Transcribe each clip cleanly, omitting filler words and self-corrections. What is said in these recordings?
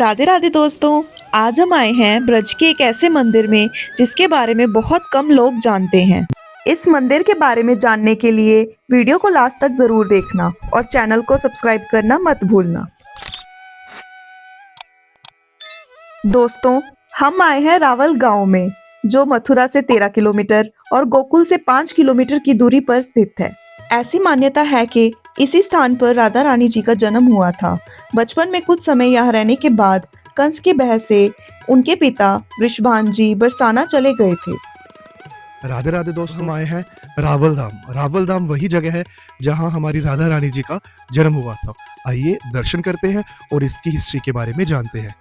राधे राधे दोस्तों। आज हम आए हैं ब्रज के एक ऐसे मंदिर में जिसके बारे में बहुत कम लोग जानते हैं। इस मंदिर के बारे में जानने के लिए वीडियो को लास्ट तक जरूर देखना और चैनल को सब्सक्राइब करना मत भूलना। दोस्तों, हम आए हैं रावल गांव में, जो मथुरा से 13 किलोमीटर और गोकुल से 5 किलोमीटर की दूरी पर स्थित है। ऐसी मान्यता है कि इसी स्थान पर राधा रानी जी का जन्म हुआ था। बचपन में कुछ समय यहाँ रहने के बाद कंस की बहस से उनके पिता वृषभान जी बरसाना चले गए थे। राधे राधे दोस्त, हम आए हैं रावल धाम। रावल धाम वही जगह है जहां हमारी राधा रानी जी का जन्म हुआ था। आइए दर्शन करते हैं और इसकी हिस्ट्री के बारे में जानते हैं।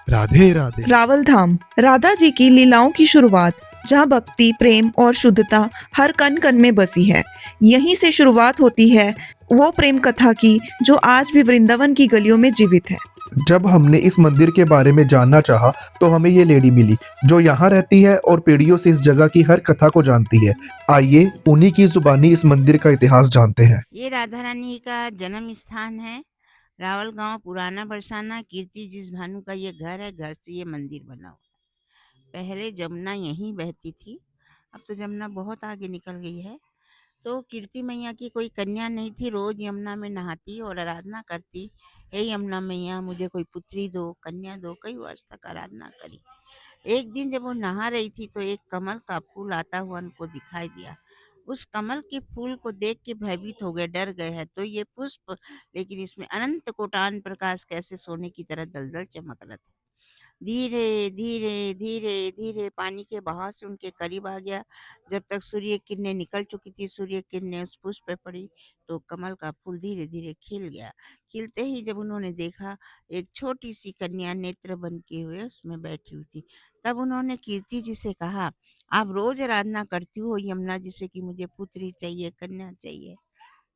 राधे राधे। रावल धाम राधा जी की लीलाओं की शुरुआत, जहाँ भक्ति, प्रेम और शुद्धता हर कण कण में बसी है। यहीं से शुरुआत होती है वो प्रेम कथा की जो आज भी वृंदावन की गलियों में जीवित है। जब हमने इस मंदिर के बारे में जानना चाहा तो हमें ये लेडी मिली जो यहाँ रहती है और पीढ़ियों से इस जगह की हर कथा को जानती है। आइए उन्हीं की जुबानी इस मंदिर का इतिहास जानते हैं। ये राधा रानी का जन्म स्थान है। रावल गांव, पुराना बरसाना। कीर्ति जिस भानु का ये घर है, घर से ये मंदिर बना हुआ है। पहले जमुना यहीं बहती थी, अब तो जमुना बहुत आगे निकल गई है। तो कीर्ति मैया की कोई कन्या नहीं थी, रोज यमुना में नहाती और आराधना करती, हे यमुना मैया मुझे कोई पुत्री दो, कन्या दो। कई वर्ष तक आराधना करी। एक दिन जब वो नहा रही थी तो एक कमल का फूल आता हुआ उनको दिखाई दिया। उस कमल के फूल को देख के भयभीत हो गए, डर गए हैं। तो ये पुष्प, लेकिन इसमें अनंत कोटान प्रकाश कैसे सोने की तरह दलदल चमक रहा था। धीरे धीरे धीरे धीरे पानी के बहाव से उनके करीब आ गया। जब तक सूर्य किरणें निकल चुकी थी, सूर्य किरणें उस पुष्प पे पड़ी तो कमल का फूल धीरे धीरे खिल गया। खिलते ही जब उन्होंने देखा, एक छोटी सी कन्या नेत्र बंद किए हुए उसमें बैठी हुई थी। तब उन्होंने कीर्ति जी से कहा, आप रोज आराधना करती हो यमुना जी से कि मुझे पुत्री चाहिए, कन्या चाहिए।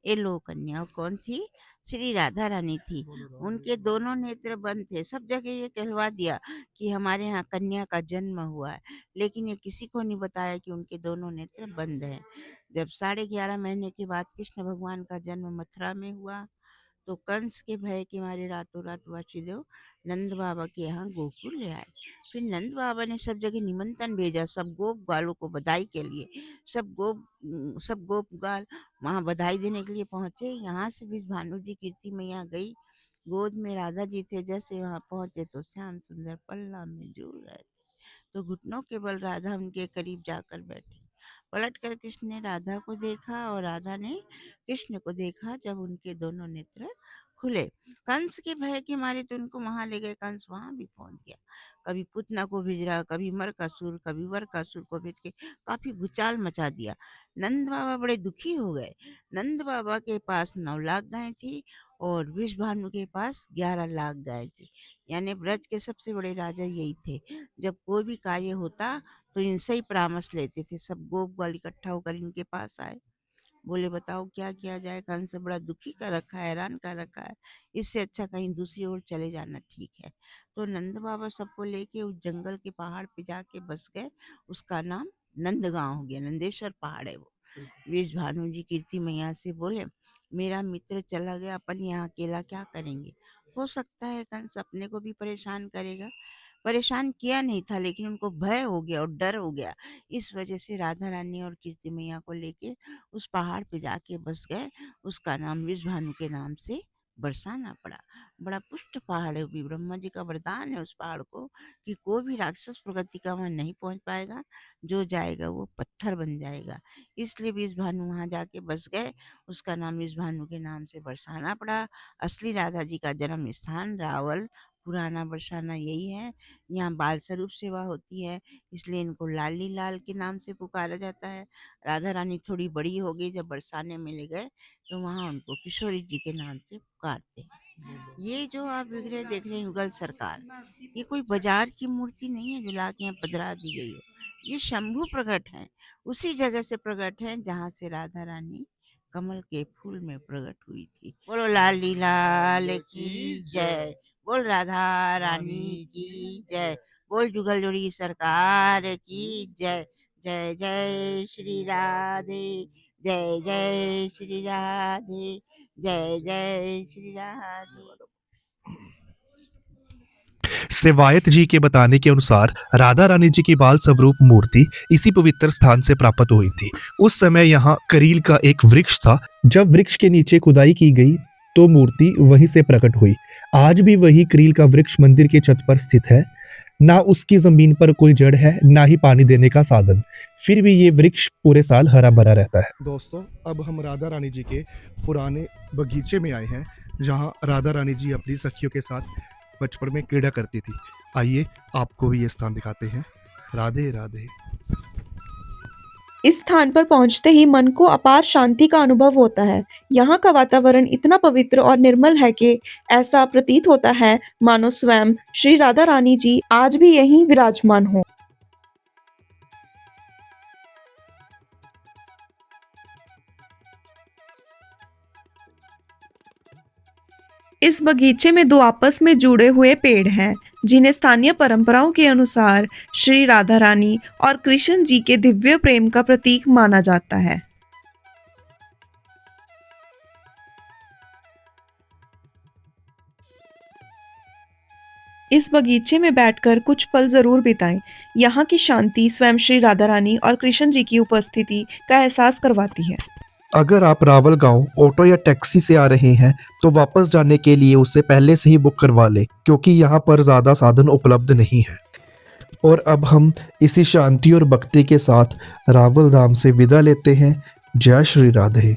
ये लो कन्या। और कौन थी? श्री राधा रानी थी। उनके दोनों नेत्र बंद थे। सब जगह ये कहलवा दिया कि हमारे यहाँ कन्या का जन्म हुआ है, लेकिन ये किसी को नहीं बताया कि उनके दोनों नेत्र बंद हैं। जब 11.5 महीने के बाद कृष्ण भगवान का जन्म मथुरा में हुआ तो कंस के भय के मारे रातों रात वासुदेव नंद बाबा के यहाँ गोकुल ले आए। फिर नंद बाबा ने सब जगह निमंत्रण भेजा, सब गोप गालों को बधाई के लिए। सब गोप गाल वहाँ बधाई देने के लिए पहुंचे। यहाँ से भी भानु जी कीर्ति मैया गई, गोद में राधा जी थे। जैसे वहाँ पहुंचे तो श्याम सुंदर पल्ला में झूल रहे थे। तो घुटनों के बल राधा उनके करीब जाकर बैठी। पलट कर कृष्ण ने राधा को देखा और राधा ने कृष्ण को देखा। जब उनके दोनों नेत्र खुले, कंस के भय के मारे तो उनको वहां ले गए। कंस वहां भी पहुंच गया। कभी पुतना को भेज रहा, कभी मरकासुर, कभी वरकासुर को भेज के काफी भूचाल मचा दिया। नंद बाबा बड़े दुखी हो गए। नंद बाबा के पास 9 लाख गायें थी और वृषभानु के पास 11 लाख गायें थी। यानी ब्रज के सबसे बड़े राजा यही थे। जब कोई भी कार्य होता तो इनसे ही परामर्श लेते थे। सब गोप ग्वाल इकट्ठा होकर इनके पास आए, बोले बताओ क्या किया जाए, कंस से बड़ा दुखी कर रखा है, हैरान कर रखा है, इससे अच्छा कहीं दूसरी ओर चले जाना ठीक है। तो नंद बाबा सबको लेके उस जंगल के पहाड़ पे जाके बस गए। उसका नाम नंदगांव हो गया, नंदेश्वर पहाड़ है वो। विष भानु जी कीर्ति मैया से बोले, मेरा मित्र चला गया, अपन यहाँ अकेला क्या करेंगे। हो सकता है कंस अपने को भी परेशान करेगा। परेशान किया नहीं था, लेकिन उनको भय हो गया और डर हो गया। इस वजह से राधा रानी और कीर्ति मैया को लेके उस पहाड़ पे जाके बस गए। उसका नाम विषभानु के नाम से बरसाना पड़ा। बड़ा पुष्ट पहाड़ है, वो भी ब्रह्मा जी का वरदान है उस पहाड़ को कि कोई भी राक्षस प्रगति का वहां नहीं पहुंच पाएगा। जो जाएगा वो पत्थर बन जाएगा। इसलिए विषभानु वहां जाके बस गए। उसका नाम विषभानु के नाम से बरसाना पड़ा। असली राधा जी का जन्म स्थान रावल, पुराना बरसाना यही है। यहाँ बाल स्वरूप सेवा होती है, इसलिए इनको लाली लाल के नाम से पुकारा जाता है। राधा रानी थोड़ी बड़ी हो गई, जब बरसाने में ले गए तो वहाँ उनको किशोरी जी के नाम से पुकारते हैं। ये जो आप विग्रह देख रहे हैं युगल सरकार, ये कोई बाजार की मूर्ति नहीं है जो ला के यहाँ पधरा दी गई हो। ये शंभु प्रकट है, उसी जगह से प्रकट है जहाँ से राधा रानी कमल के फूल में प्रकट हुई थी। बोलो लाली लाल की जय, बोल राधा रानी की जय, बोल जुगल जोड़ी सरकार की जय। जय जय श्री राधे, जय जय श्री राधे, जय जय श्री राधे। सेवायत जी के बताने के अनुसार राधा रानी जी की बाल स्वरूप मूर्ति इसी पवित्र स्थान से प्राप्त हुई थी। उस समय यहाँ करील का एक वृक्ष था। जब वृक्ष के नीचे खुदाई की गई तो मूर्ति वहीं से प्रकट हुई। आज भी वही करील का वृक्ष मंदिर की छत पर स्थित है। ना उसकी जमीन पर कोई जड़ है, ना ही पानी देने का साधन, फिर भी ये वृक्ष पूरे साल हरा भरा रहता है। दोस्तों, अब हम राधा रानी जी के पुराने बगीचे में आए हैं, जहाँ राधा रानी जी अपनी सखियों के साथ बचपन में क्रीड़ा करती थी। आइए आपको भी ये स्थान दिखाते हैं। राधे राधे। इस स्थान पर पहुंचते ही मन को अपार शांति का अनुभव होता है। यहाँ का वातावरण इतना पवित्र और निर्मल है कि ऐसा प्रतीत होता है मानो स्वयं श्री राधा रानी जी आज भी यहीं विराजमान हो। इस बगीचे में दो आपस में जुड़े हुए पेड़ हैं, जिन्हें स्थानीय परंपराओं के अनुसार श्री राधा रानी और कृष्ण जी के दिव्य प्रेम का प्रतीक माना जाता है। इस बगीचे में बैठकर कुछ पल जरूर बिताएं। यहाँ की शांति स्वयं श्री राधा रानी और कृष्ण जी की उपस्थिति का एहसास करवाती है। अगर आप रावल गांव ऑटो या टैक्सी से आ रहे हैं तो वापस जाने के लिए उसे पहले से ही बुक करवा लें, क्योंकि यहाँ पर ज़्यादा साधन उपलब्ध नहीं है। और अब हम इसी शांति और भक्ति के साथ रावल धाम से विदा लेते हैं। जय श्री राधे।